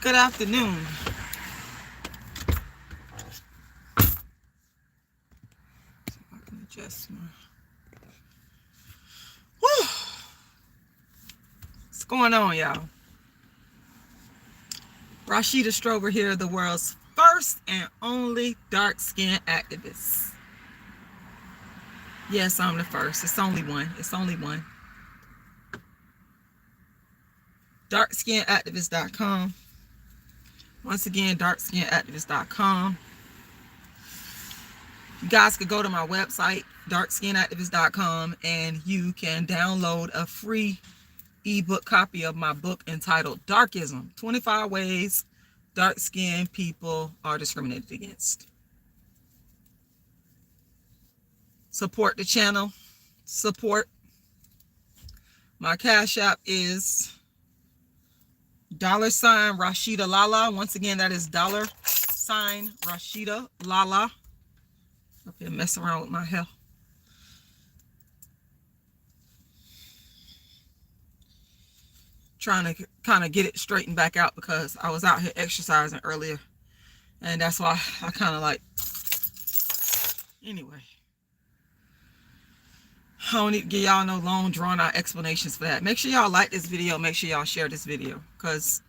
Good afternoon. See if I can adjust my... Whew. What's going on, y'all? Rashida Strober here, the world's first and only dark-skinned activist. Yes, I'm the first. It's only one. It's only one. darkskinactivist.com. Once again, darkskinactivist.com. You guys could go to my website, darkskinactivist.com, and you can download a free ebook copy of my book entitled Darkism: 25 Ways Dark-Skinned People Are Discriminated Against. Support the channel. Support. My Cash App is $Rashidalala. Once again, that is $Rashidalala. Up here messing around with my hair. Trying to kind of get it straightened back out because I was out here exercising earlier, and that's why I kind of like, anyway, I don't need to give y'all no long drawn out explanations for that. Make sure y'all like this video. Make sure y'all share this video, because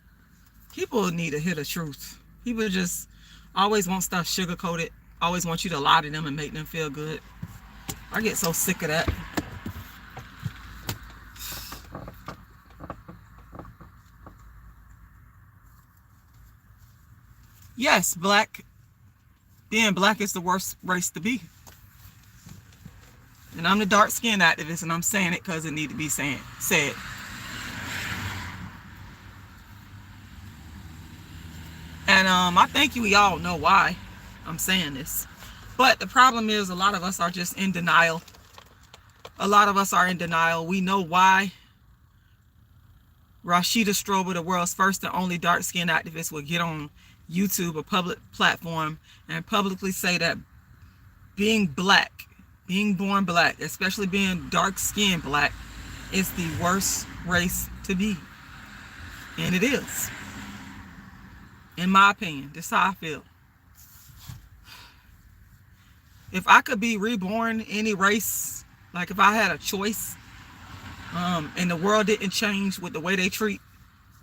people need to hear the truth. People just always want stuff sugar coated, always want you to lie to them and make them feel good. I get so sick of that. Yes, being black is the worst race to be. And I'm the dark-skinned activist, and I'm saying it because it needs to be said. And I think we all know why I'm saying this. But the problem is a lot of us are just in denial. A lot of us are in denial. We know why Rashida Strober, the world's first and only dark-skinned activist, will get on YouTube, a public platform, and publicly say that being black, being born black, especially being dark-skinned black, is the worst race to be. And it is. In my opinion, this is how I feel. If I could be reborn any race, like if I had a choice, and the world didn't change with the way they treat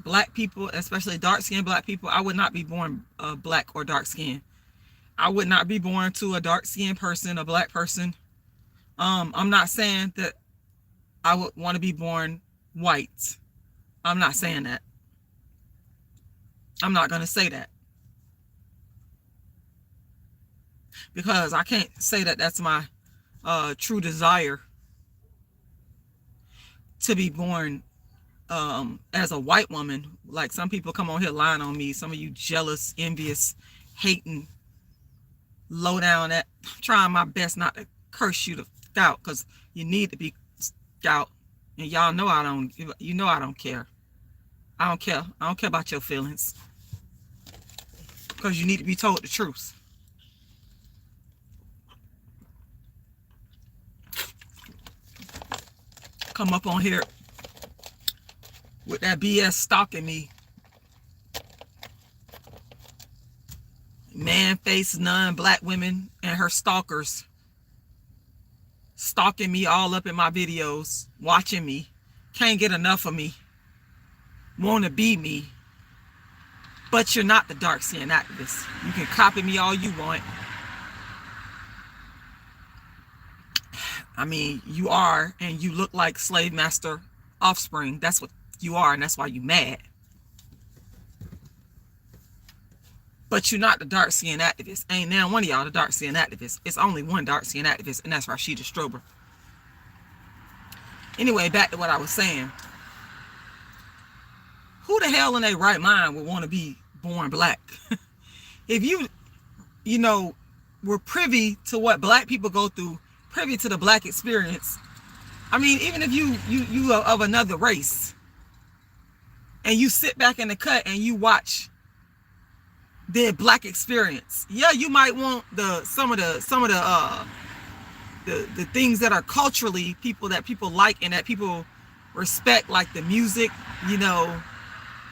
black people, especially dark-skinned black people, I would not be born black or dark-skinned. I would not be born to a dark-skinned person, a black person. I'm not saying that I would want to be born white. I'm not saying that. I'm not going to say that. Because I can't say that that's my true desire to be born as a white woman. Like some people come on here lying on me. Some of you jealous, envious, hating, low down at. I'm trying my best not to curse you to out, because you need to be out. And y'all know I don't, you know I don't care. I don't care. I don't care about your feelings. Because you need to be told the truth. Come up on here with that BS stalking me. Man-faced non-black women and her stalkers stalking me all up in my videos, watching me, can't get enough of me, want to be me. But you're not the dark-skinned activist. You can copy me all you want. I mean, you are, and you look like slave master offspring. That's what you are, and that's why you mad. But you're not the dark-skinned activist. Ain't now one of y'all the dark-skinned activist. It's only one dark-skinned activist, and that's Rashida Strober. Anyway, back to what I was saying. Who the hell in their right mind would want to be born black? If you know, were privy to what black people go through, privy to the black experience. I mean, even if you are of another race, and you sit back in the cut and you watch their black experience, yeah, you might want some of the things that are culturally that people like and that people respect, like the music, you know,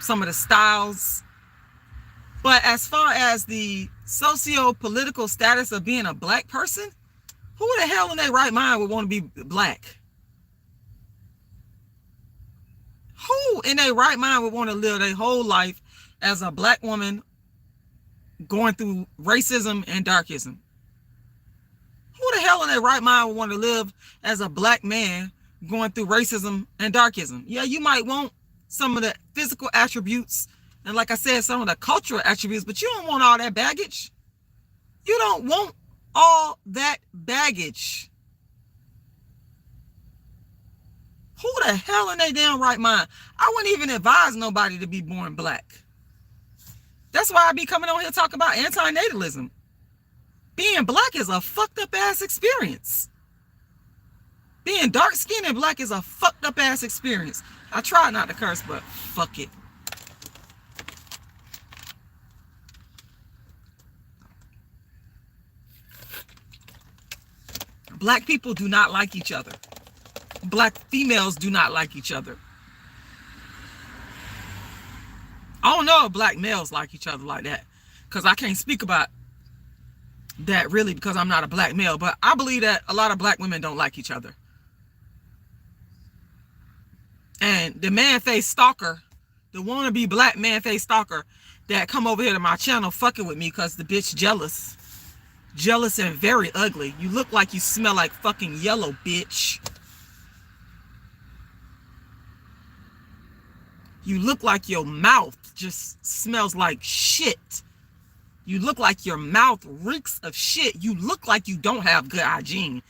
some of the styles, But as far as the socio-political status of being a black person, who the hell in their right mind would want to be black? Who in their right mind would want to live their whole life as a black woman going through racism and darkism? Who the hell in their right mind would want to live as a black man going through racism and darkism? Yeah, you might want some of the physical attributes and, like I said, some of the cultural attributes, but you don't want all that baggage. You don't want all that baggage. Who the hell in their damn right mind? I wouldn't even advise nobody to be born black. That's why I be coming on here talking about anti-natalism. Being black is a fucked up ass experience. Being dark skinned and black is a fucked up ass experience. I try not to curse, but fuck it. Black people do not like each other. Black females do not like each other. I don't know if black males like each other like that, because I can't speak about that really because I'm not a black male, but I believe that a lot of black women don't like each other. And the man-faced stalker, the wannabe black man-faced stalker that come over here to my channel fucking with me because the bitch jealous. Jealous and very ugly. You look like you smell like fucking yellow, bitch. You look like your mouth just smells like shit. You look like your mouth reeks of shit. You look like you don't have good hygiene.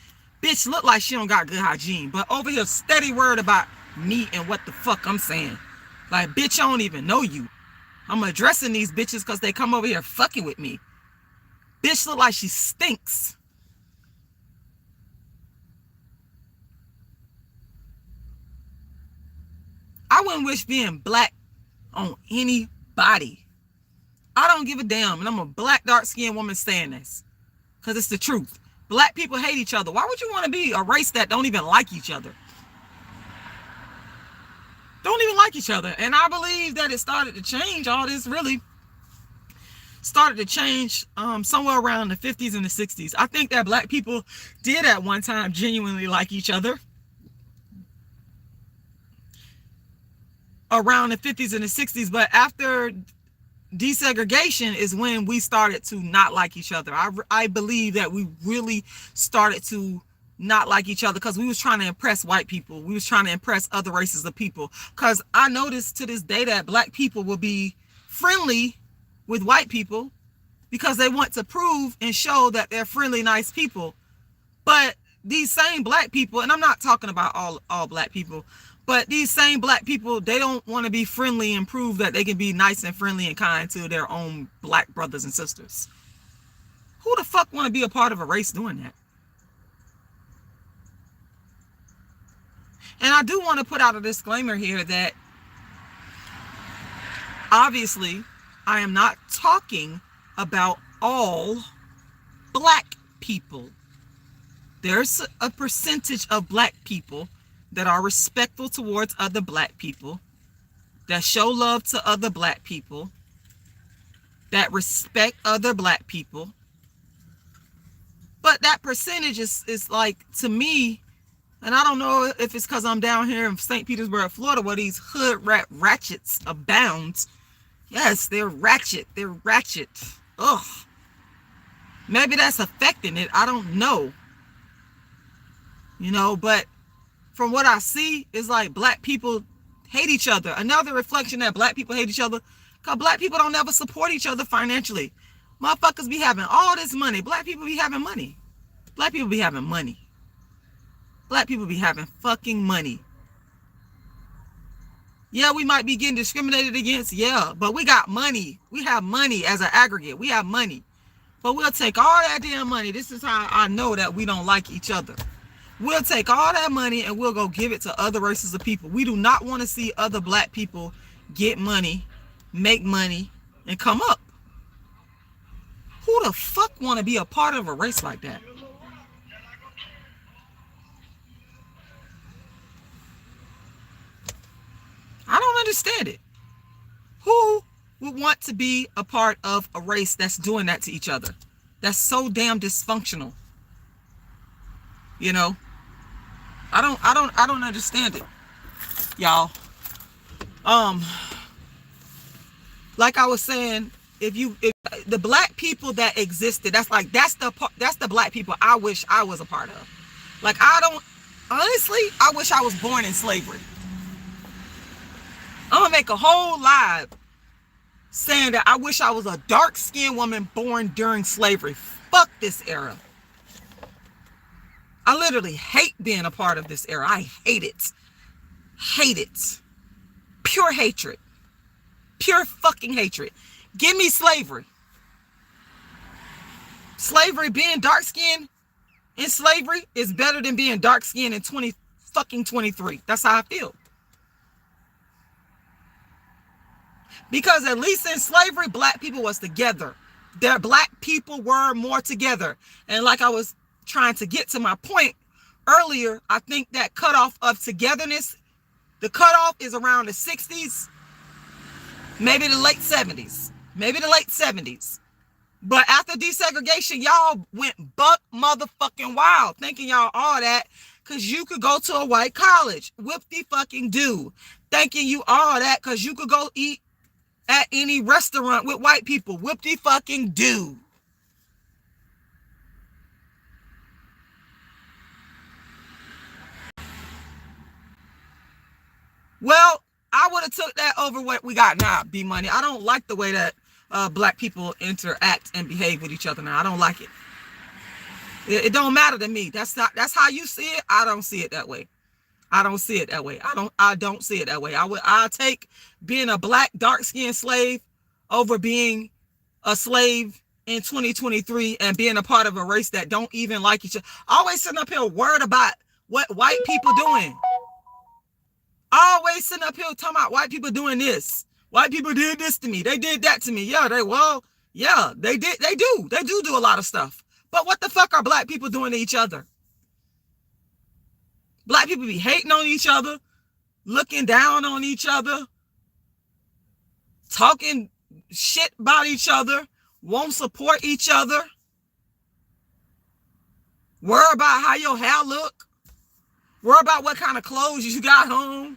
Bitch look like she don't got good hygiene. But over here steady word about me and what the fuck I'm saying. Like, bitch, I don't even know you. I'm addressing these bitches because they come over here fucking with me. Bitch look like she stinks. I wouldn't wish being black on anybody. I don't give a damn. And I'm a black, dark-skinned woman saying this. Because it's the truth. Black people hate each other. Why would you want to be a race that don't even like each other? Don't even like each other. And I believe that it started to change. All this really started to change somewhere around the 50s and the 60s. I think that black people did at one time genuinely like each other. Around the 50s and the 60s. But after desegregation is when we started to not like each other. I believe that we really started to not like each other because we was trying to impress white people. We was trying to impress other races of people. Because I noticed to this day that black people will be friendly with white people because they want to prove and show that they're friendly, nice people. But these same black people, and I'm not talking about all black people, but these same black people, they don't want to be friendly and prove that they can be nice and friendly and kind to their own black brothers and sisters. Who the fuck want to be a part of a race doing that? And I do want to put out a disclaimer here that obviously I am not talking about all black people. There's a percentage of black people that are respectful towards other black people, that show love to other black people, that respect other black people. But that percentage is like, to me, and I don't know if it's because I'm down here in St. Petersburg, Florida, where these hood rat ratchets abound. Yes, they're ratchet. They're ratchet. Ugh. Maybe that's affecting it. I don't know. You know, but from what I see, it's like black people hate each other. Another reflection that black people hate each other because black people don't ever support each other financially. Motherfuckers be having all this money. Black people be having money. Black people be having money. Black people be having fucking money. Yeah, we might be getting discriminated against. Yeah, but we got money. We have money as an aggregate. We have money. But we'll take all that damn money. This is how I know that we don't like each other. We'll take all that money and we'll go give it to other races of people. We do not want to see other black people get money, make money, and come up. Who the fuck want to be a part of a race like that? I don't understand it. Who would want to be a part of a race that's doing that to each other? That's so damn dysfunctional. You know, I don't understand it, y'all. Like I was saying, if the black people that existed, that's the black people I wish I was a part of. Like, honestly, I wish I was born in slavery. I'm gonna make a whole live saying that I wish I was a dark-skinned woman born during slavery. Fuck this era. I literally hate being a part of this era. I hate it. Hate it. Pure hatred. Pure fucking hatred. Give me slavery. Slavery, being dark-skinned in slavery is better than being dark-skinned in 23. That's how I feel. Because at least in slavery, black people was together. Black people were more together. And like I was trying to get to my point earlier, I think that cutoff of togetherness, the cutoff is around the 60s, maybe the late 70s. Maybe the late 70s. But after desegregation, y'all went buck motherfucking wild, thinking y'all all that because you could go to a white college. Whoop-de-fucking-do. Thinking you all that because you could go eat at any restaurant with white people. Whoop-de-fucking-do. Well, I would have took that over what we got now, B-Money. I don't like the way that black people interact and behave with each other now. I don't like it. It don't matter to me. That's how you see it. I don't see it that way. I don't see it that way. I don't see it that way. I'll take being a black dark-skinned slave over being a slave in 2023 and being a part of a race that don't even like each other. Always sitting up here worried about what white people doing. Always sitting up here talking about white people doing this. White people did this to me. They did that to me. Yeah, they did. They do a lot of stuff. But what the fuck are black people doing to each other? Black people be hating on each other, looking down on each other, talking shit about each other, won't support each other, worry about how your hair look, worry about what kind of clothes you got home,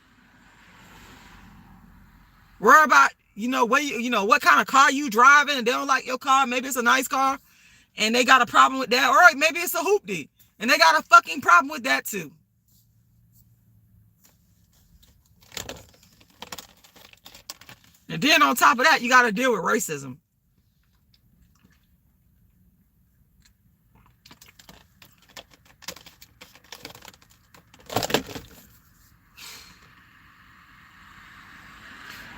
worry about, what kind of car you driving and they don't like your car. Maybe it's a nice car and they got a problem with that. All right, maybe it's a hoopty and they got a fucking problem with that too. And then on top of that, you got to deal with racism.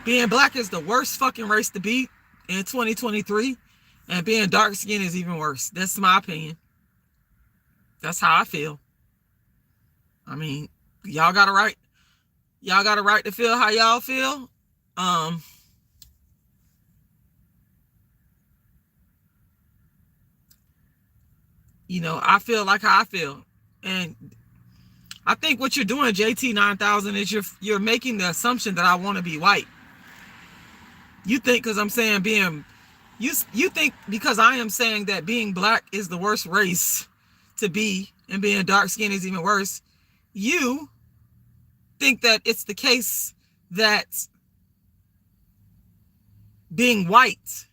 Being black is the worst fucking race to be in 2023. And being dark skinned is even worse. That's my opinion. That's how I feel. I mean, y'all got a right. Y'all got a right to feel how y'all feel. I feel like how I feel. And I think what you're doing, JT 9000, is you're making the assumption that I want to be white. You think because I'm saying you think because I am saying that being black is the worst race to be and being dark skinned is even worse, you think that it's the case that being white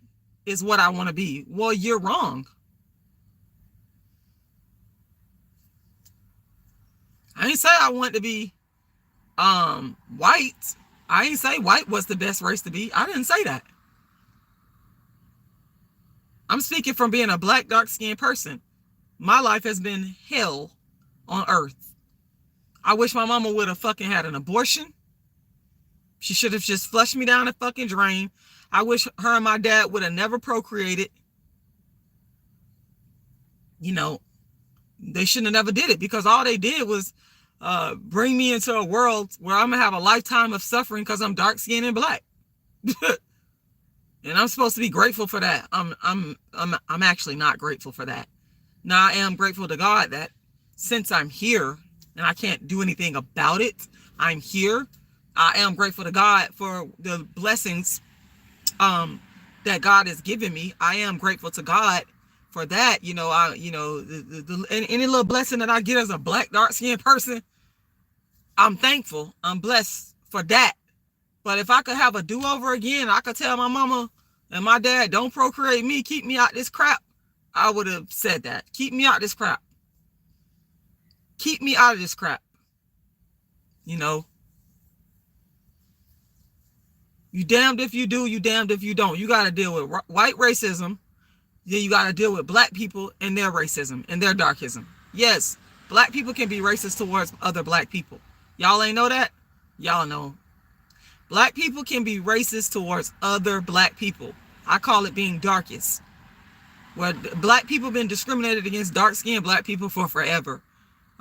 is what I want to be. Well, you're wrong. I ain't say I want to be white. I ain't say white was the best race to be. I didn't say that. I'm speaking from being a black, dark-skinned person. My life has been hell on earth. I wish my mama would have fucking had an abortion. She should have just flushed me down the fucking drain. I wish her and my dad would have never procreated. They shouldn't have never did it because all they did was bring me into a world where I'm gonna have a lifetime of suffering because I'm dark skinned and black. And I'm supposed to be grateful for that. I'm actually not grateful for that. Now I am grateful to God that since I'm here and I can't do anything about it, I'm here. I am grateful to God for the blessings that God has given me. I am grateful to God for that. Any little blessing that I get as a black, dark-skinned person, I'm thankful. I'm blessed for that. But if I could have a do-over again, I could tell my mama and my dad, don't procreate me, keep me out this crap, I would have said that. Keep me out this crap. Keep me out of this crap. You damned if you do, you damned if you don't. You got to deal with white racism. Then you got to deal with black people and their racism and their darkism. Yes, black people can be racist towards other black people. Y'all ain't know that? Y'all know. Black people can be racist towards other black people. I call it being darkest. Where black people been discriminated against dark-skinned black people for forever.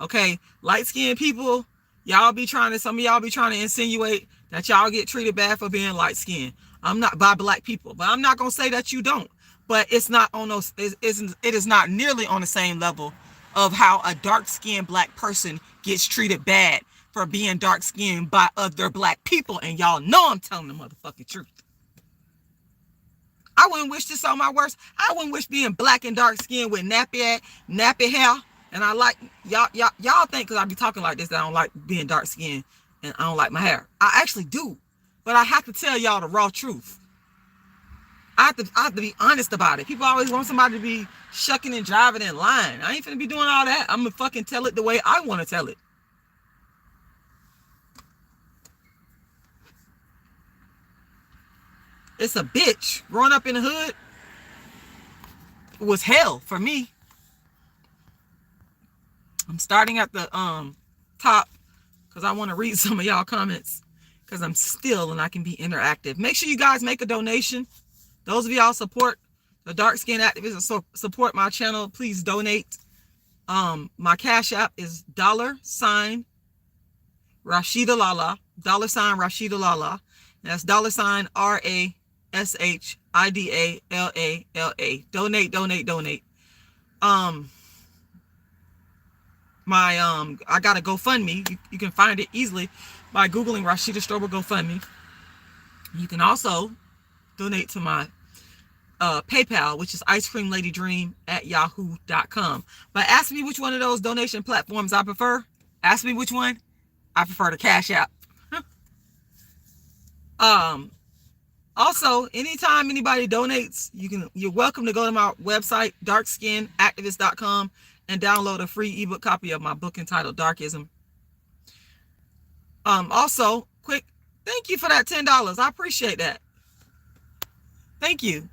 Okay, light-skinned people, some of y'all be trying to insinuate that y'all get treated bad for being light-skinned. I'm not by black people, but I'm not gonna say that you don't. But it's not on those. It is not nearly on the same level of how a dark-skinned black person gets treated bad for being dark-skinned by other black people, and y'all know I'm telling the motherfucking truth. I wouldn't wish this on my worst. I wouldn't wish being black and dark-skinned with nappy hair. And I like y'all think because I be talking like this that I don't like being dark-skinned and I don't like my hair. I actually do, but I have to tell y'all the raw truth. I have to be honest about it. People always want somebody to be shucking and driving and lying. I ain't finna be doing all that. I'm gonna fucking tell it the way I want to tell it. It's a bitch. Growing up in the hood was hell for me. I'm starting at the top because I want to read some of y'all comments because I'm still and I can be interactive. Make sure you guys make a donation. Those of y'all support the dark skin activists and support my channel, please donate. My cash app is $RASHIDA'Lala, $RASHIDA'Lala. That's $RASHIDALALA. Donate. I got a GoFundMe. You can find it easily by Googling Rashida Strober GoFundMe. You can also donate to my PayPal, which is icecreamladydream@yahoo.com. But ask me which one of those donation platforms I prefer. Ask me which one. I prefer the Cash App. Also, anytime anybody donates, you're welcome to go to my website, darkskinactivist.com, and download a free ebook copy of my book entitled Darkism. Also, quick, thank you for that $10. I appreciate that. Thank you.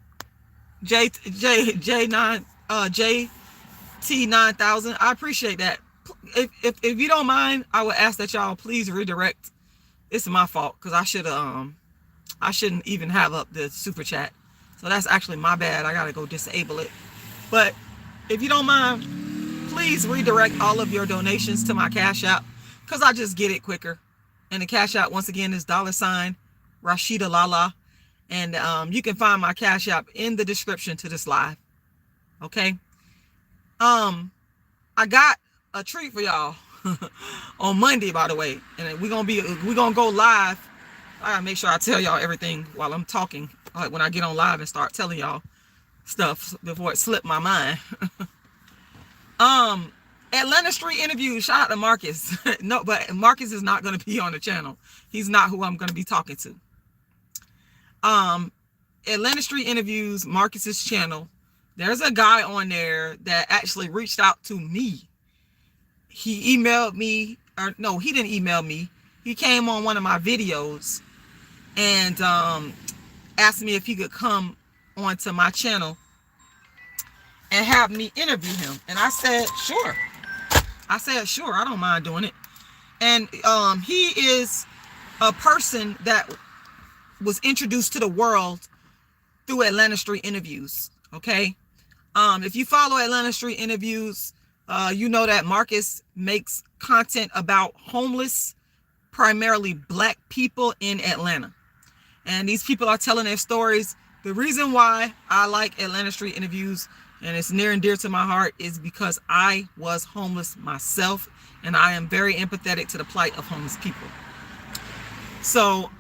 JT9000. I appreciate that. If you don't mind, I would ask that y'all please redirect. It's my fault because I shouldn't even have up the super chat. So that's actually my bad. I gotta go disable it. But if you don't mind, please redirect all of your donations to my Cash App because I just get it quicker. And the Cash App, once again, is $RASHIDA'Lala. And you can find my Cash App in the description to this live. Okay. I got a treat for y'all on Monday, by the way. And we're gonna go live. I gotta make sure I tell y'all everything while I'm talking. Like when I get on live and start telling y'all stuff before it slipped my mind. Atlanta Street interview. Shout out to Marcus. No, but Marcus is not gonna be on the channel. He's not who I'm gonna be talking to. Atlanta Street interviews, Marcus's channel. There's a guy on there that actually reached out to me. He emailed me, or no, he didn't email me. He came on one of my videos and asked me if he could come onto my channel and have me interview him. And I said, sure. I don't mind doing it. And he is a person that was introduced to the world through Atlanta Street interviews. Okay. If you follow Atlanta Street interviews, you know that Marcus makes content about homeless, primarily black people in Atlanta. And these people are telling their stories. The reason why I like Atlanta Street interviews, and it's near and dear to my heart, is because I was homeless myself, and I am very empathetic to the plight of homeless people. So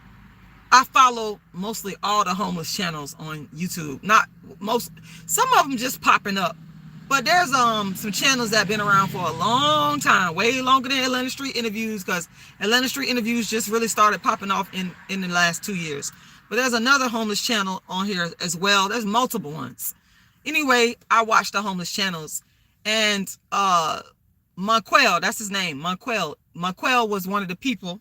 I follow mostly all the homeless channels on YouTube. Not most, some of them just popping up. But there's some channels that have been around for a long time, way longer than Atlanta Street Interviews, because Atlanta Street Interviews just really started popping off in the last 2 years. But there's another homeless channel on here as well. There's multiple ones. Anyway, I watch the homeless channels. And Monquel, that's his name, Monquel. Monquel was one of the people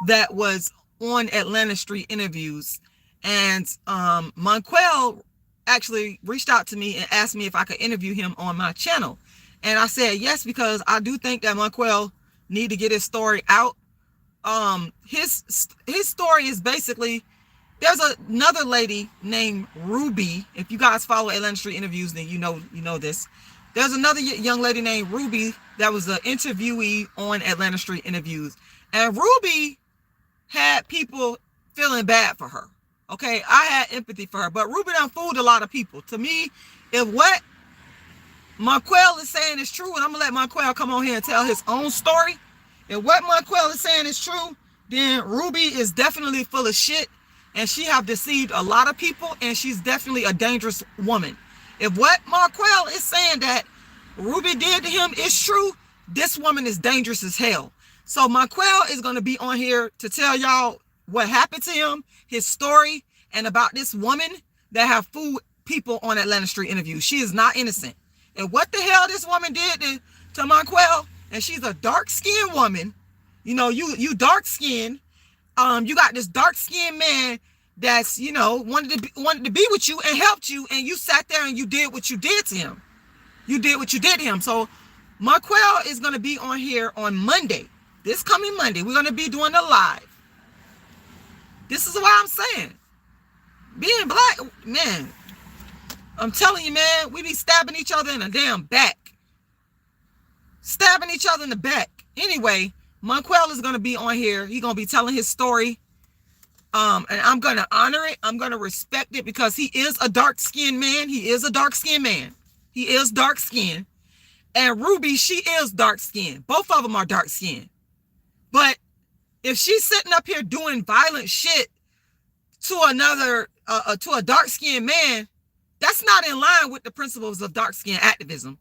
that was on Atlanta Street Interviews. And Monquel actually reached out to me and asked me if I could interview him on my channel. And I said yes, because I do think that Monquel need to get his story out. His story is basically, there's another lady named Ruby. If you guys follow Atlanta Street Interviews, then you know this. There's another young lady named Ruby that was an interviewee on Atlanta Street Interviews. And Ruby had people feeling bad for her. Okay, I had empathy for her, but Ruby done fooled a lot of people. To me, if what Monquel is saying is true, and I'm gonna let Monquel come on here and tell his own story. If what Monquel is saying is true, then Ruby is definitely full of shit, and she have deceived a lot of people, and she's definitely a dangerous woman. If what Monquel is saying that Ruby did to him is true, this woman is dangerous as hell. So Monquel is gonna be on here to tell y'all what happened to him, his story, and about this woman that have fooled people on Atlanta Street Interviews. She is not innocent. And what the hell this woman did to Monquel, and she's a dark-skinned woman. You know, you dark-skinned. You got this dark-skinned man that's, you know, wanted to be with you and helped you, and you sat there and you did what you did to him. You did what you did to him. So Monquel is going to be on here on Monday. This coming Monday, we're going to be doing a live. This is what I'm saying. Being black, man, I'm telling you, man, we be stabbing each other in the damn back. Stabbing each other in the back. Anyway, Monquel is going to be on here. He's going to be telling his story. And I'm going to honor it. I'm going to respect it, because he is a dark-skinned man. He is a dark-skinned man. He is dark-skinned. And Ruby, she is dark-skinned. Both of them are dark-skinned. But if she's sitting up here doing violent shit to to a dark-skinned man, that's not in line with the principles of dark-skinned activism.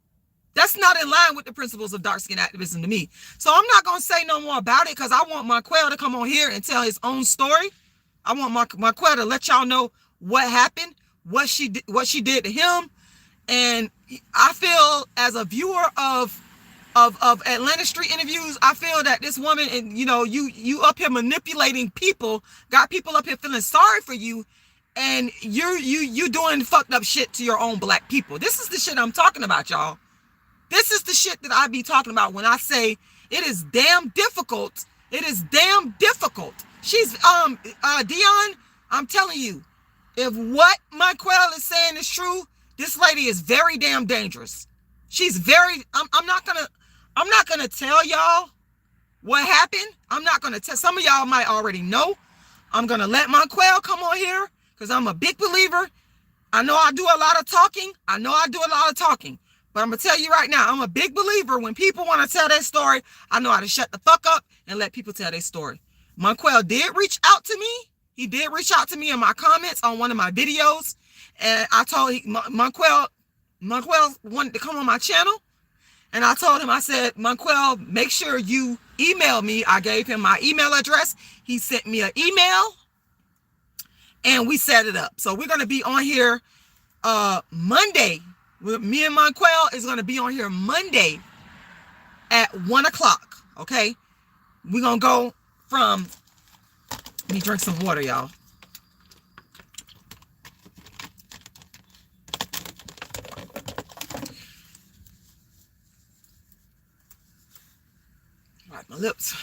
That's not in line with the principles of dark-skinned activism to me. So I'm not going to say no more about it, because I want Monquel to come on here and tell his own story. I want Monquel to let y'all know what happened, what she did to him. And I feel, as a viewer of Atlanta Street Interviews, I feel that this woman, and you know, you up here manipulating people, got people up here feeling sorry for you, and you doing fucked up shit to your own black people. This is the shit I'm talking about, y'all. This is the shit that I be talking about when I say it is damn difficult. It is damn difficult. She's Dion, I'm telling you, if what Monquel is saying is true, this lady is very damn dangerous. She's very, I'm not gonna tell y'all what happened. I'm not gonna tell, some of y'all might already know. I'm gonna let Monquel come on here, because I'm a big believer. I know I do a lot of talking. But I'm gonna tell you right now, I'm a big believer when people want to tell their story, I know how to shut the fuck up and let people tell their story. Monquel did reach out to me. He did reach out to me in my comments on one of my videos. And I told Monquel wanted to come on my channel. And I told him, I said, Monquel, make sure you email me. I gave him my email address. He sent me an email, and we set it up. So we're going to be on here Monday. Me and Monquel is going to be on here Monday at 1 o'clock. Okay. We're going to go from, let me drink some water, y'all. Wipe my lips.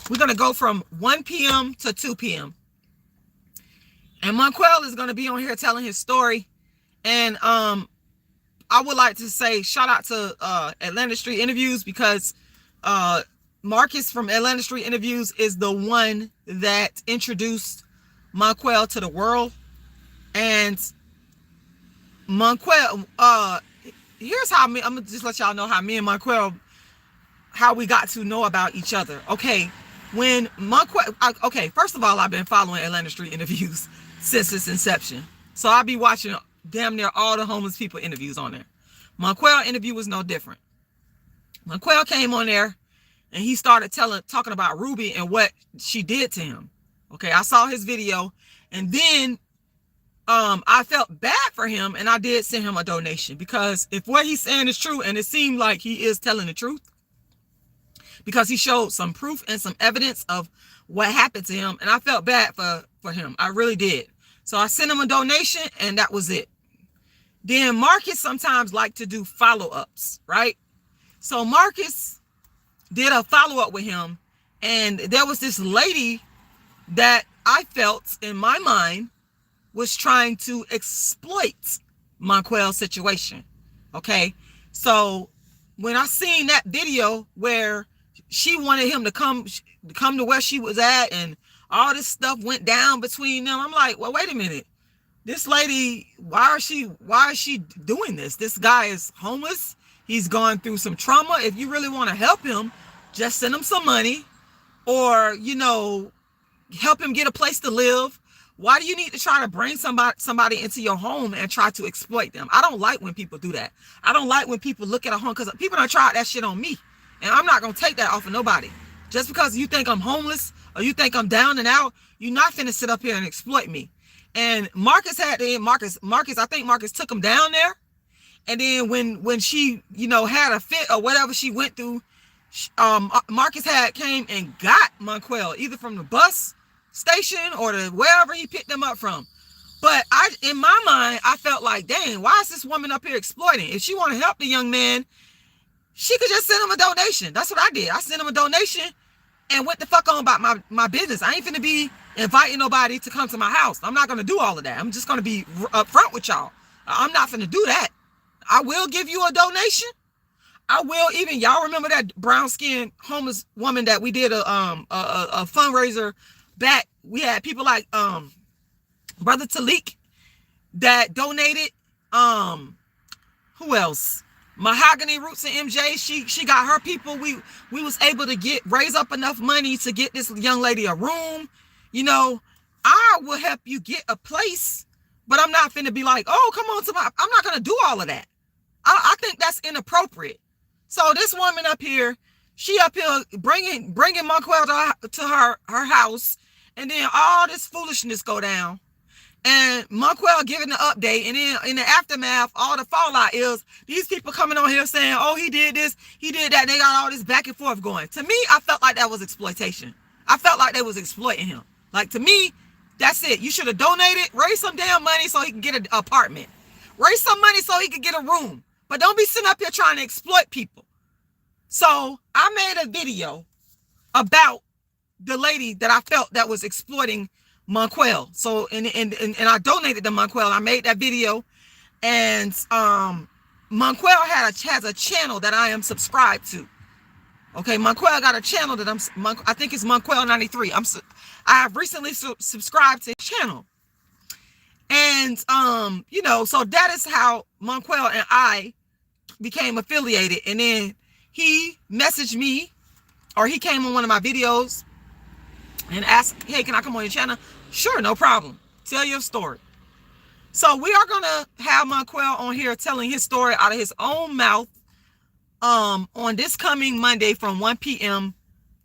We're going to go from 1 p.m. to 2 p.m. And Monquel is going to be on here telling his story. And I would like to say shout out to Atlanta Street Interviews, because Marcus from Atlanta Street Interviews is the one that introduced Monquel to the world. And Monquel, here's how I'm gonna just let y'all know how me and Monquel, how we got to know about each other. Okay, when Monquel, okay, first of all, I've been following Atlanta Street interviews since its inception, so I'll be watching damn near all the homeless people interviews on there. Monquel interview was no different. Monquel came on there and he started talking about Ruby and what she did to him. Okay, I saw his video, and then I felt bad for him, and I did send him a donation, because if what he's saying is true, and it seemed like he is telling the truth, because he showed some proof and some evidence of what happened to him, and I felt bad for him. I really did. So I sent him a donation, and that was it. Then Marcus sometimes like to do follow-ups, right? So Marcus did a follow-up with him, and there was this lady that I felt in my mind was trying to exploit Monquel's situation. Okay, so when I seen that video where she wanted him to come to where she was at, and all this stuff went down between them, I'm like, well, wait a minute, this lady, why is she doing this? This guy is homeless. He's gone through some trauma. If you really want to help him, just send him some money, or, you know, help him get a place to live. Why do you need to try to bring somebody into your home and try to exploit them? I don't like when people do that. I don't like when people look at a home, because people done tried that shit on me, and I'm not going to take that off of nobody. Just because you think I'm homeless or you think I'm down and out, you're not finna sit up here and exploit me. And Marcus I think Marcus took him down there. And then when she, you know, had a fit or whatever she went through, Marcus came and got Monquel, either from the bus station or wherever he picked them up from. But in my mind, I felt like, dang, why is this woman up here exploiting? If she want to help the young man, she could just send him a donation. That's what I did. I sent him a donation and went the fuck on about my business. I ain't finna be inviting nobody to come to my house. I'm not gonna do all of that. I'm just gonna be upfront with y'all. I'm not finna do that. I will give you a donation. I will. Even y'all remember that brown skinned homeless woman that we did a fundraiser back? We had people like Brother Talik that donated. Who else? Mahogany Roots and MJ. She got her people. We was able to raise up enough money to get this young lady a room. You know, I will help you get a place, but I'm not finna be like, oh, come on I'm not gonna do all of that. I think that's inappropriate. So this woman up here, she up here bringing Monquel to her house, and then all this foolishness go down, and Monquel giving the update, and then in the aftermath, all the fallout is these people coming on here saying, oh, he did this, he did that, and they got all this back and forth going. To me, I felt like that was exploitation. I felt like they was exploiting him. Like, to me, that's it. You should have donated, raised some damn money so he can get an apartment. Raise some money so he can get a room. But don't be sitting up here trying to exploit people. So I made a video about the lady that I felt that was exploiting Monquel. So and I donated to Monquel. I made that video, and Monquel has a channel that I am subscribed to. Okay, Monquel got a channel that I think it's Monquel 93. I have recently subscribed to his channel. And you know, so that is how Monquel and I became affiliated. And then he messaged me, or he came on one of my videos and asked, hey, can I come on your channel? Sure, no problem. Tell your story. So we are gonna have Monquel on here telling his story out of his own mouth on this coming Monday from 1 p.m.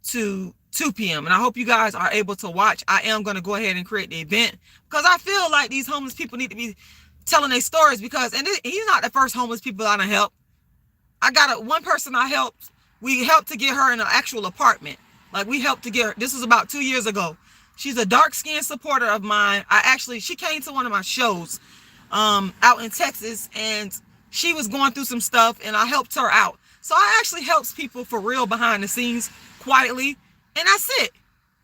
to 2 p.m. And I hope you guys are able to watch. I am going to go ahead and create the event, because I feel like these homeless people need to be telling their stories, because, and he's not the first homeless people I done helped. I got one person I helped. We helped to get her in an actual apartment. Like, we helped to get her. This was about 2 years ago. She's a dark-skinned supporter of mine. She came to one of my shows out in Texas, and she was going through some stuff, and I helped her out. So I actually helps people for real behind the scenes, quietly. And that's it.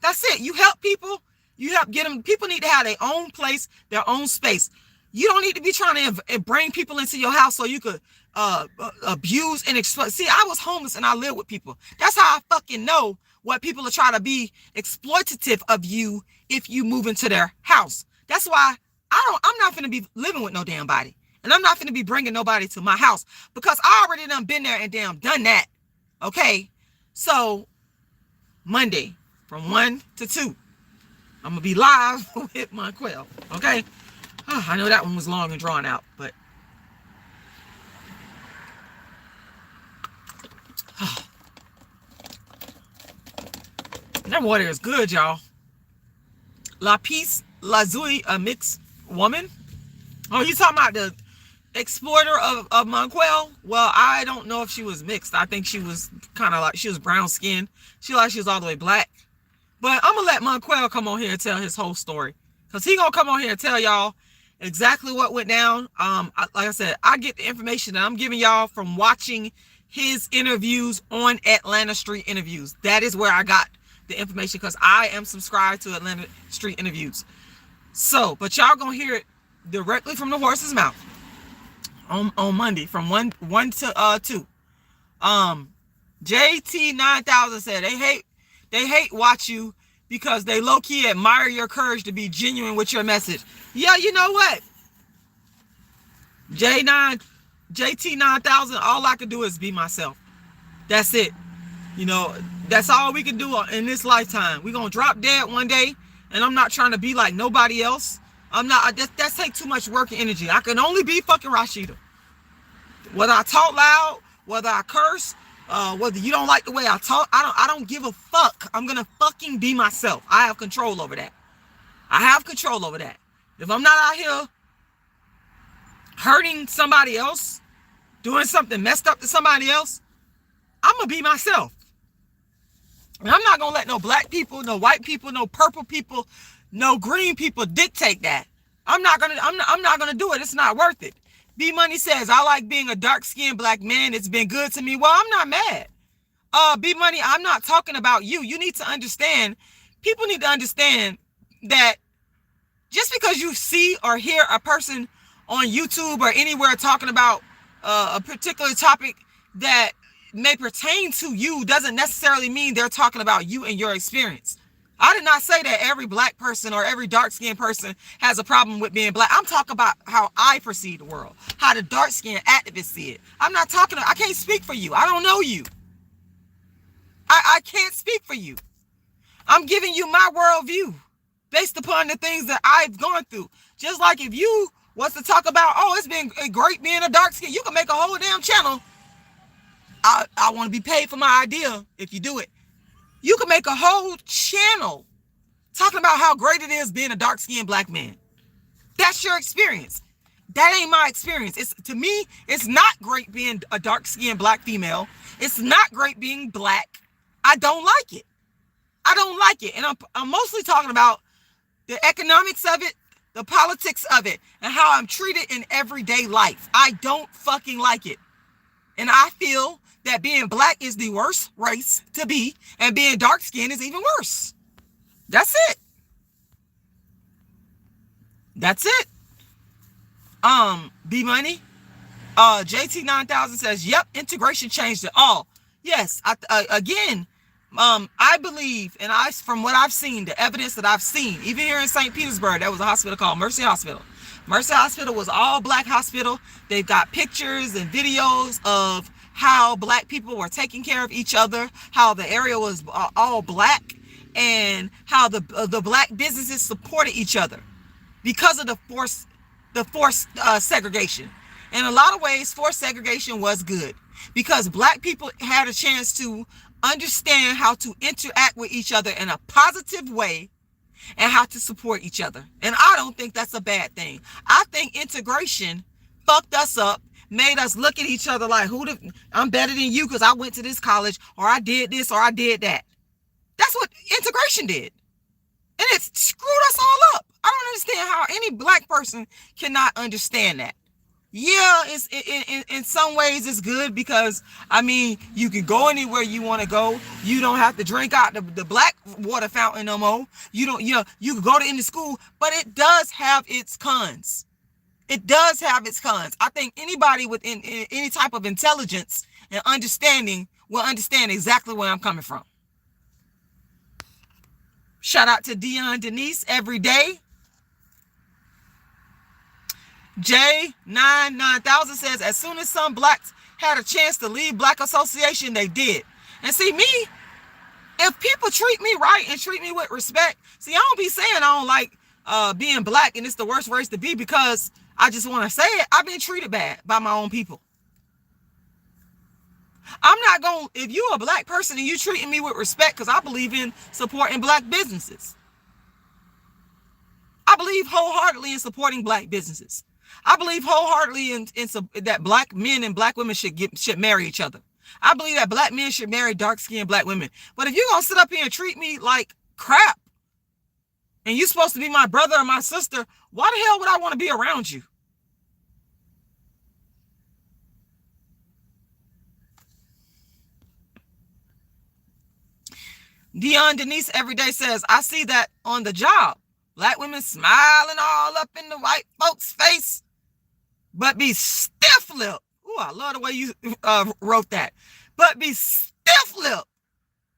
That's it. You help people. You help get them. People need to have their own place, their own space. You don't need to be trying to bring people into your house so you could abuse and exploit. See, I was homeless and I lived with people. That's how I fucking know what people are trying to be exploitative of you if you move into their house. That's why I'm not going to be living with no damn body. And I'm not going to be bringing nobody to my house because I already done been there and damn done that. Okay? So, Monday from 1 to 2, I'm going to be live with Monquel. Okay? Oh, I know that one was long and drawn out, but that water is good, y'all. La Peace Lazui, a mixed woman. Oh, you talking about the exploiter of Monquel? Well, I don't know if she was mixed. I think she was kind of like, she was brown skinned. She was all the way black. But I'm going to let Monquel come on here and tell his whole story. Because he going to come on here and tell y'all exactly what went down. Like I said, I get the information that I'm giving y'all from watching his interviews on Atlanta Street Interviews. That is where I got the information because I am subscribed to Atlanta Street Interviews. So, but y'all gonna hear it directly from the horse's mouth on Monday from 1 to 2. JT9000 said they hate watch you because they low-key admire your courage to be genuine with your message. Yeah, you know what? JT9000, all I can do is be myself. That's it. You know, that's all we can do in this lifetime. We're gonna drop dead one day, and I'm not trying to be like nobody else. I'm not, that's take too much work and energy. I can only be fucking Rashida. Whether I talk loud, whether I curse, whether you don't like the way I talk, I don't give a fuck. I'm gonna fucking be myself. I have control over that. I have control over that. If I'm not out here hurting somebody else, doing something messed up to somebody else, I'm gonna be myself. And I'm not gonna let no black people, no white people, no purple people, no green people dictate that. I'm not gonna do it. It's not worth it. B Money says, I like being a dark-skinned black man. It's been good to me. Well, I'm not mad. B Money, I'm not talking about you. You need to understand, people need to understand that just because you see or hear a person on YouTube or anywhere talking about a particular topic that may pertain to you doesn't necessarily mean they're talking about you and your experience. I did not say that every black person or every dark-skinned person has a problem with being black. I'm talking about how I perceive the world, how the dark-skinned activists see it. I'm not talking, I can't speak for you. I don't know you. I can't speak for you. I'm giving you my worldview based upon the things that I've gone through. Just like if you was to talk about, oh, it's been great being a dark-skinned, you can make a whole damn channel. I want to be paid for my idea if you do it. You can make a whole channel talking about how great it is being a dark-skinned black man. That's your experience. That ain't my experience. To me, it's not great being a dark-skinned black female. It's not great being black. I don't like it. I don't like it. And I'm mostly talking about the economics of it, the politics of it, and how I'm treated in everyday life. I don't fucking like it. And I feel that being black is the worst race to be, and being dark skinned is even worse. That's it. That's it. B Money, JT9000 says, yep, integration changed it all. Yes, I believe, and from what I've seen, the evidence that I've seen, even here in St. Petersburg, there was a hospital called Mercy Hospital. Mercy Hospital was all black hospital. They've got pictures and videos of how black people were taking care of each other, how the area was all black, and how the black businesses supported each other because of the forced segregation. In a lot of ways, forced segregation was good because black people had a chance to understand how to interact with each other in a positive way and how to support each other. And I don't think that's a bad thing. I think integration fucked us up, made us look at each other like, I'm better than you because I went to this college, or I did this, or I did that. That's what integration did. And it screwed us all up. I don't understand how any black person cannot understand that. Yeah, it's in some ways it's good because, I mean, you can go anywhere you want to go. You don't have to drink out the black water fountain no more. You can go to any school, but it does have its cons. It does have its cons. I think anybody with any type of intelligence and understanding will understand exactly where I'm coming from. Shout out to Dion Denise every day. J99000 says, as soon as some blacks had a chance to leave Black Association, they did. And see, me, if people treat me right and treat me with respect, see, I don't be saying I don't like being black and it's the worst race to be because I just want to say it. I've been treated bad by my own people. I'm not going, if you're a black person and you treating me with respect, because I believe in supporting black businesses. I believe wholeheartedly in supporting black businesses. I believe wholeheartedly in that black men and black women should marry each other. I believe that black men should marry dark-skinned black women. But if you're going to sit up here and treat me like crap, and you're supposed to be my brother or my sister, why the hell would I want to be around you? Dion Denise Everyday says, I see that on the job. Black women smiling all up in the white folks' face, but be stiff-lipped. Ooh, I love the way you wrote that. But be stiff-lipped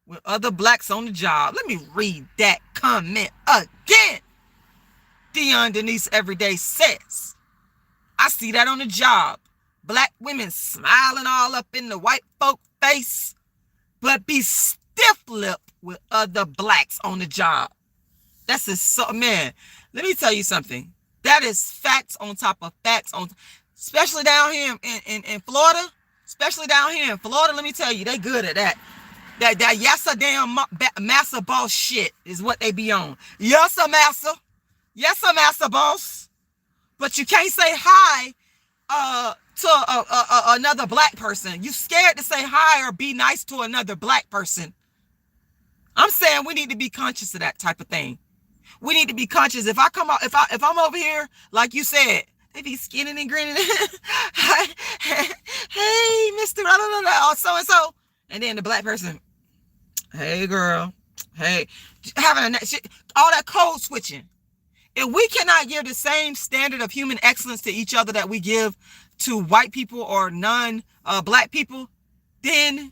with other blacks on the job. Let me read that comment again. Dion Denise Everyday says, I see that on the job. Black women smiling all up in the white folk face, but be stiff-lipped with other blacks on the job. That's so, man, let me tell you something. That is facts on top of facts, especially down here in Florida. Especially down here in Florida, let me tell you, they good at that. That yassa damn massa boss shit is what they be on. Yassa massa. Yassa massa boss. But you can't say hi to another black person. You scared to say hi or be nice to another black person. I'm saying we need to be conscious of that type of thing. We need to be conscious. If I come out, if I'm over here, like you said, they be skinning and grinning. Hey, Mr. Or so-and-so. And then the black person, hey, girl. Hey, having all that code switching. If we cannot give the same standard of human excellence to each other that we give to white people or non-black people, then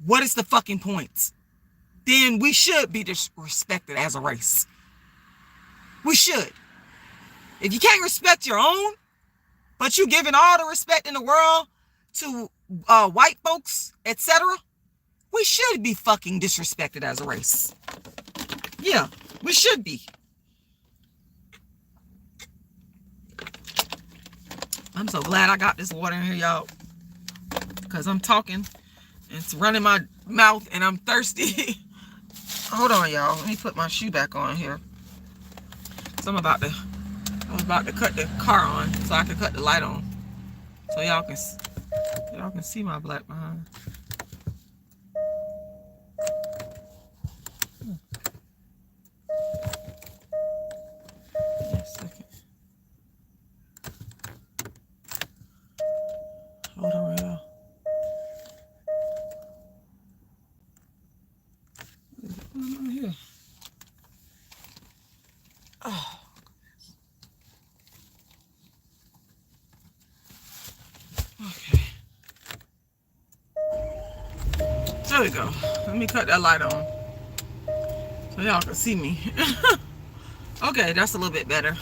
what is the fucking point? Then we should be disrespected as a race. We should. If you can't respect your own, but you giving all the respect in the world to white folks, etc., we should be fucking disrespected as a race. Yeah, we should be. I'm so glad I got this water in here, y'all, because I'm talking and it's running my mouth and I'm thirsty. Hold on, y'all. Let me put my shoe back on here. So I'm about to cut the car on so I can cut the light on, so y'all can see my black behind. Wait a second. Hold on, y'all. What's going on here? Oh. Okay. There we go. Let me cut that light on so y'all can see me. Okay, that's a little bit better.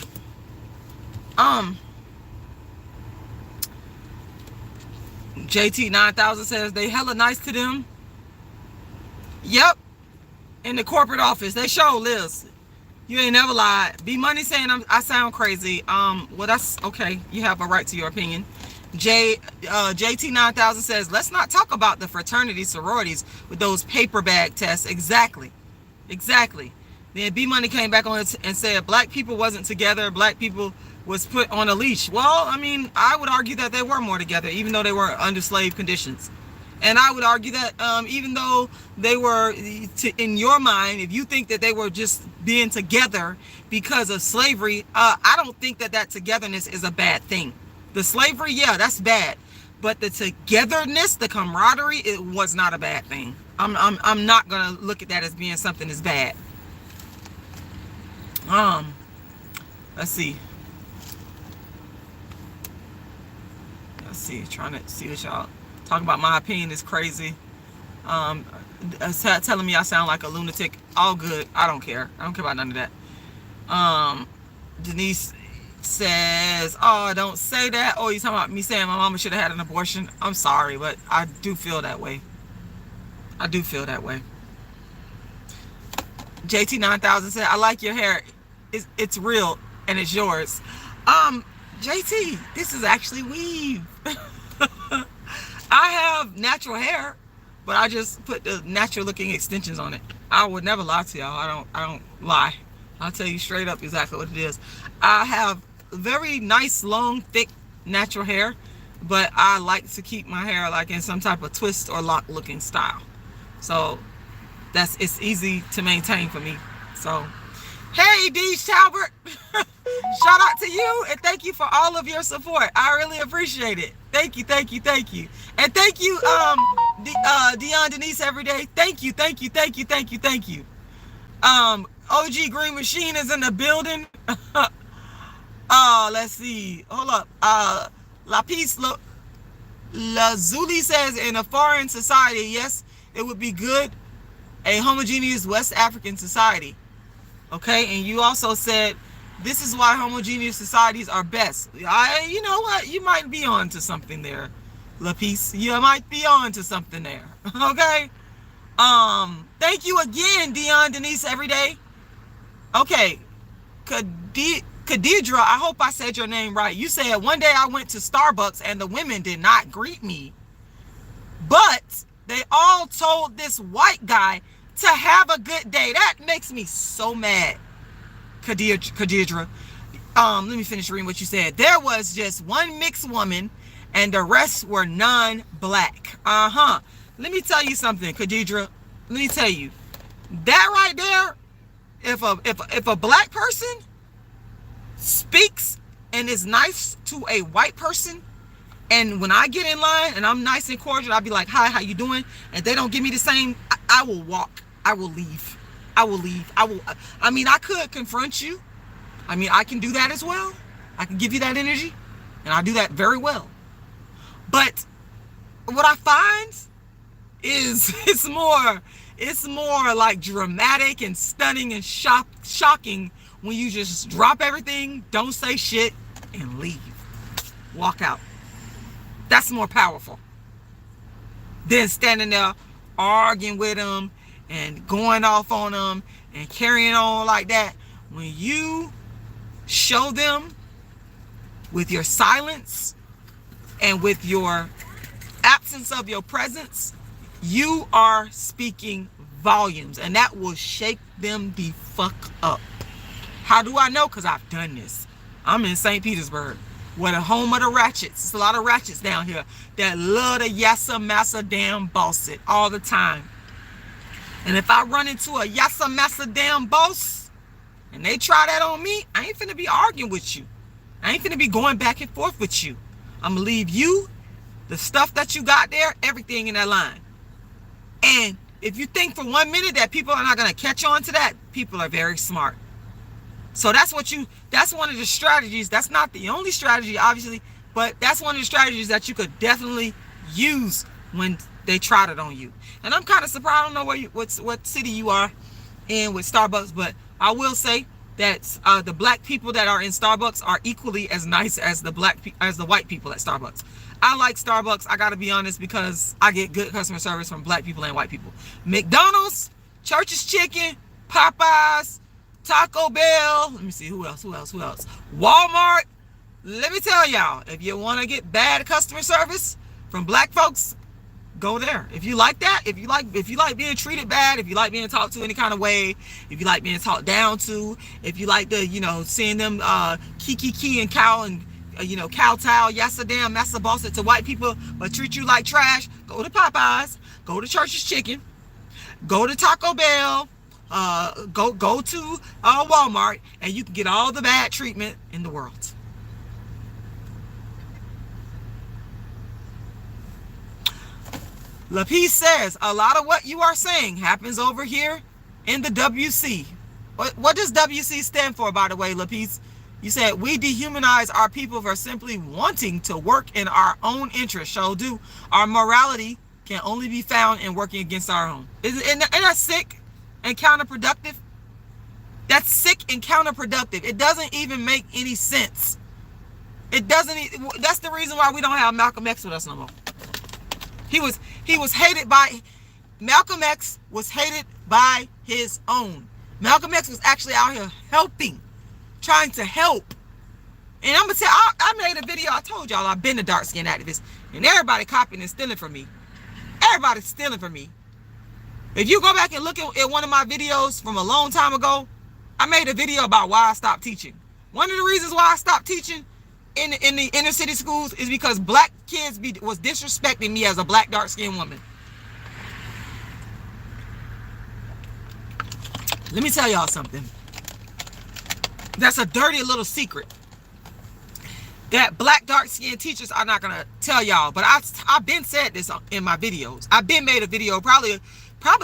JT9000 says they hella nice to them. Yep. In the corporate office, they show Liz. You ain't never lied. B Money saying I sound crazy. Well, that's okay. You have a right to your opinion. JT9000 says, let's not talk about the fraternity sororities with those paper bag tests. Exactly. Then B Money came back on it and said black people wasn't together. Black people was put on a leash. Well, I mean, I would argue that they were more together, even though they were under slave conditions. And I would argue that even though they were, in your mind, if you think that they were just being together because of slavery, I don't think that togetherness is a bad thing. The slavery, yeah, that's bad. But the togetherness, the camaraderie, it was not a bad thing. I'm not gonna look at that as being something that's bad. Let's see. Trying to see what y'all talking about. My opinion is crazy. Telling me I sound like a lunatic. All good. I don't care. I don't care about none of that. Denise says, oh, don't say that. Oh, you talking about me saying my mama should have had an abortion? I'm sorry, but I do feel that way. I do feel that way. JT9000 said, I like your hair. It's real and it's yours. JT, this is actually weave. I have natural hair, but I just put the natural looking extensions on it. I would never lie to y'all. I don't lie. I'll tell you straight up exactly what it is. I have very nice, long, thick, natural hair, but I like to keep my hair like in some type of twist or lock looking style. So it's easy to maintain for me. So, hey, Deej Talbert, shout out to you and thank you for all of your support. I really appreciate it. Thank you, thank you, thank you. And thank you, Dion Denise Everyday. Thank you, thank you, thank you, thank you, thank you. OG Green Machine is in the building. Let's see. Hold up. Lapis Lazuli says, in a foreign society, yes, it would be good. A homogeneous West African society. Okay, and you also said this is why homogeneous societies are best. You know what? You might be on to something there, Lapis. You might be on to something there. Okay. Thank you again, Dion Denise Everyday. Okay, Khadidra, I hope I said your name right. You said one day I went to Starbucks and the women did not greet me, but they all told this white guy to have a good day. That makes me so mad, Khadidra. Let me finish reading what you said. There was just one mixed woman and the rest were non-black. Let me tell you something, Khadidra. Let me tell you, that right there, if a black person speaks and is nice to a white person, and when I get in line and I'm nice and cordial, I'll be like, hi, how you doing? And they don't give me the same, I will walk. I will leave. I will leave. I mean, I could confront you. I mean, I can do that as well. I can give you that energy, and I do that very well. But what I find is it's more like dramatic and stunning and shocking when you just drop everything, don't say shit, and leave. Walk out. That's more powerful than standing there arguing with them and going off on them and carrying on like that. When you show them with your silence and with your absence of your presence, you are speaking volumes, and that will shake them the fuck up. How do I know? Because I've done this. I'm in St. Petersburg, where the home of the ratchets. There's a lot of ratchets down here that love to yassa massa damn boss it all the time. And if I run into a yassa massa damn boss and they try that on me, I ain't finna be arguing with you. I ain't finna be going back and forth with you. I'm gonna leave you, the stuff that you got there, everything in that line. And if you think for 1 minute that people are not gonna catch on to that, people are very smart. So that's one of the strategies. That's not the only strategy, obviously, but that's one of the strategies that you could definitely use when they tried it on you. And I'm kind of surprised. I don't know what city you are in with Starbucks, but I will say that the black people that are in Starbucks are equally as nice as the white people at Starbucks. I like Starbucks, I gotta be honest, because I get good customer service from black people and white people. McDonald's, Church's Chicken, Popeyes, Taco Bell, let me see, who else? Walmart. Let me tell y'all, if you want to get bad customer service from black folks, go there. If you like that, if you like being treated bad, if you like being talked to any kind of way, if you like being talked down to, if you like the, seeing them kiki and cow and kowtow, yassa damn, massa boss it to white people, but treat you like trash, go to Popeyes, go to Church's Chicken, go to Taco Bell, go to Walmart, and you can get all the bad treatment in the world. Lapis says, a lot of what you are saying happens over here in the WC. What does WC stand for, by the way, Lapis? You said, we dehumanize our people for simply wanting to work in our own interest. So do. Our morality can only be found in working against our own. Isn't that sick and counterproductive? That's sick and counterproductive. It doesn't even make any sense. It doesn't. That's the reason why we don't have Malcolm X with us no more. He was hated by, Malcolm X was hated by his own. Malcolm X was actually out here helping, trying to help. And I'm gonna tell, I made a video. I told y'all I've been a dark skinned activist, and everybody copying and stealing from me. Everybody's stealing from me. If you go back and look at one of my videos from a long time ago, I made a video about why I stopped teaching. One of the reasons why I stopped teaching in the inner city schools is because black kids was disrespecting me as a black dark skinned woman. Let me tell y'all something. That's a dirty little secret that black dark skinned teachers are not gonna tell y'all, but I've been said this in my videos. I've been made a video probably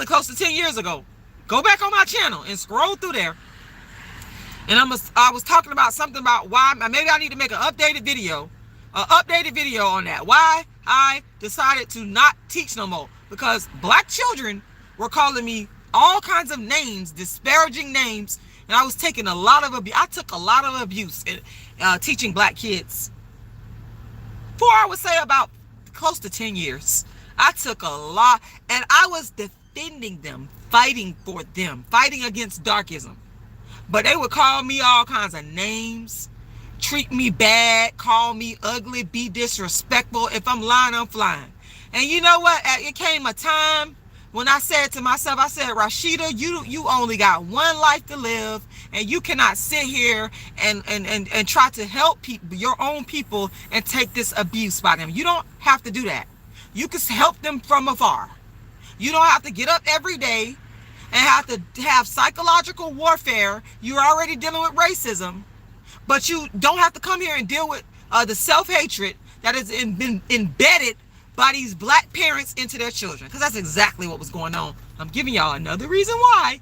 close to 10 years ago. Go back on my channel and scroll through there. And I was talking about something about why maybe I need to make an updated video on that. Why I decided to not teach no more, because black children were calling me all kinds of names, disparaging names, and I was taking a lot of abuse. I took a lot of abuse in teaching black kids. For I would say about close to 10 years. I took a lot, and I was defending them, fighting for them, fighting against darkism. But they would call me all kinds of names, treat me bad, call me ugly, be disrespectful. If I'm lying, I'm flying. And you know what? It came a time when I said to myself, I said, Rashida, you only got one life to live, and you cannot sit here and try to help people, your own people, and take this abuse by them. You don't have to do that. You can help them from afar. You don't have to get up every day and have to have psychological warfare. You're already dealing with racism, but you don't have to come here and deal with the self-hatred that has been embedded by these black parents into their children, because that's exactly what was going on. I'm giving y'all another reason why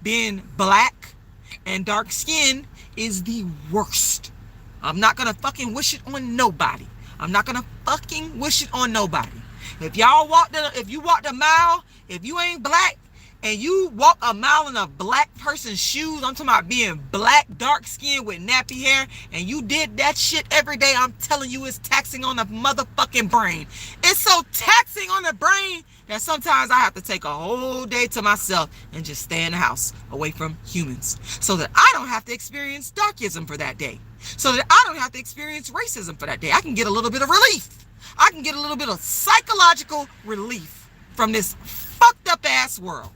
being black and dark skinned is the worst. I'm not gonna fucking wish it on nobody. I'm not gonna fucking wish it on nobody. If y'all if you walked a mile, if you ain't black and you walk a mile in a black person's shoes, I'm talking about being black, dark skinned with nappy hair, and you did that shit every day, I'm telling you, it's taxing on the motherfucking brain. It's so taxing on the brain that sometimes I have to take a whole day to myself and just stay in the house away from humans, so that I don't have to experience darkism for that day, so that I don't have to experience racism for that day. I can get a little bit of relief. I can get a little bit of psychological relief from this fucked up ass world.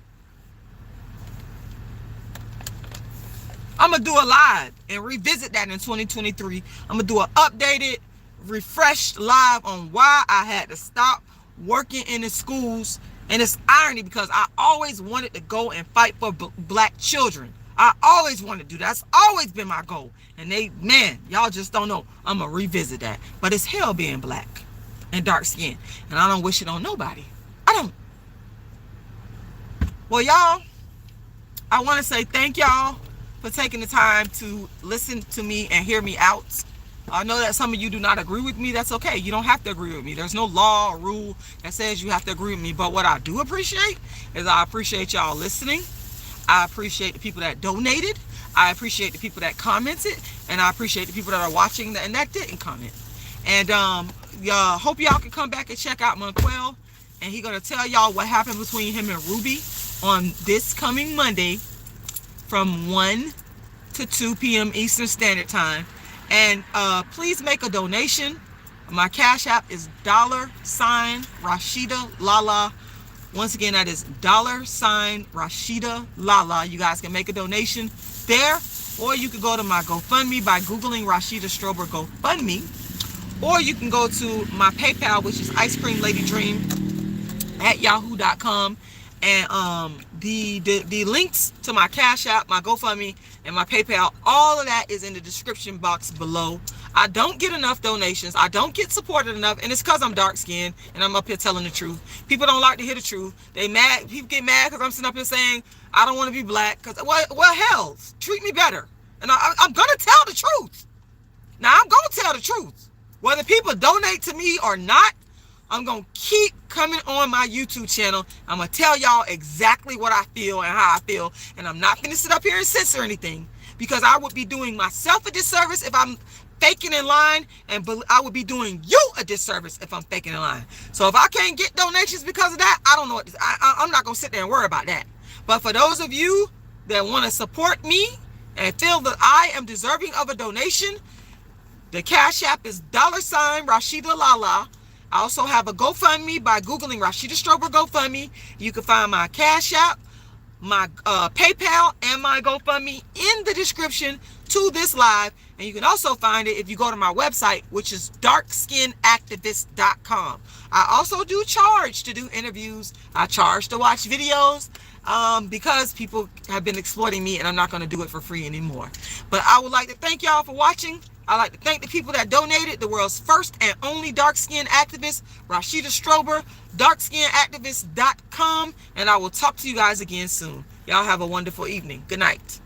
I'm going to do a live and revisit that in 2023. I'm going to do an updated, refreshed live on why I had to stop working in the schools. And it's irony, because I always wanted to go and fight for black children. I always wanted to do that. That's always been my goal. And y'all just don't know. I'm going to revisit that. But it's hell being black and dark skin, and I don't wish it on nobody. I don't. Well, y'all, I want to say thank y'all for taking the time to listen to me and hear me out. I know that some of you do not agree with me. That's okay. You don't have to agree with me. There's no law or rule that says you have to agree with me. But what I do appreciate is I appreciate y'all listening. I appreciate the people that donated. I appreciate the people that commented, and I appreciate the people that are watching and that didn't comment. And hope y'all can come back and check out Monquel, and he's gonna tell y'all what happened between him and Ruby on this coming Monday from 1 to 2 p.m. Eastern Standard Time. And please make a donation. My Cash App is $RashidaLala. Once again, that is $RashidaLala. You guys can make a donation there, or you can go to my GoFundMe by Googling Rashida Strober GoFundMe. Or you can go to my PayPal, which is iceCreamLadyDream@yahoo.com. And the links to my Cash App, my GoFundMe, and my PayPal, all of that is in the description box below. I don't get enough donations. I don't get supported enough, and it's because I'm dark skinned and I'm up here telling the truth. People don't like to hear the truth. They mad. People get mad because I'm sitting up here saying I don't want to be black. Because well, hell, treat me better, and I'm gonna tell the truth. Now I'm gonna tell the truth. Whether people donate to me or not, I'm going to keep coming on my YouTube channel. I'm going to tell y'all exactly what I feel and how I feel. And I'm not going to sit up here and censor anything, because I would be doing myself a disservice if I'm faking in line, and I would be doing you a disservice if I'm faking in line. So if I can't get donations because of that, I don't know what I'm not going to sit there and worry about that. But for those of you that want to support me and feel that I am deserving of a donation, the Cash App is $RASHIDA'S. I also have a GoFundMe by Googling Rashida Strober GoFundMe. You can find my Cash App, my PayPal, and my GoFundMe in the description to this live. And you can also find it if you go to my website, which is darkskinactivist.com. I also do charge to do interviews. I charge to watch videos because people have been exploiting me, and I'm not going to do it for free anymore. But I would like to thank y'all for watching. I'd like to thank the people that donated, the world's first and only dark-skinned activist, Rashida Strober, darkskinactivist.com, and I will talk to you guys again soon. Y'all have a wonderful evening. Good night.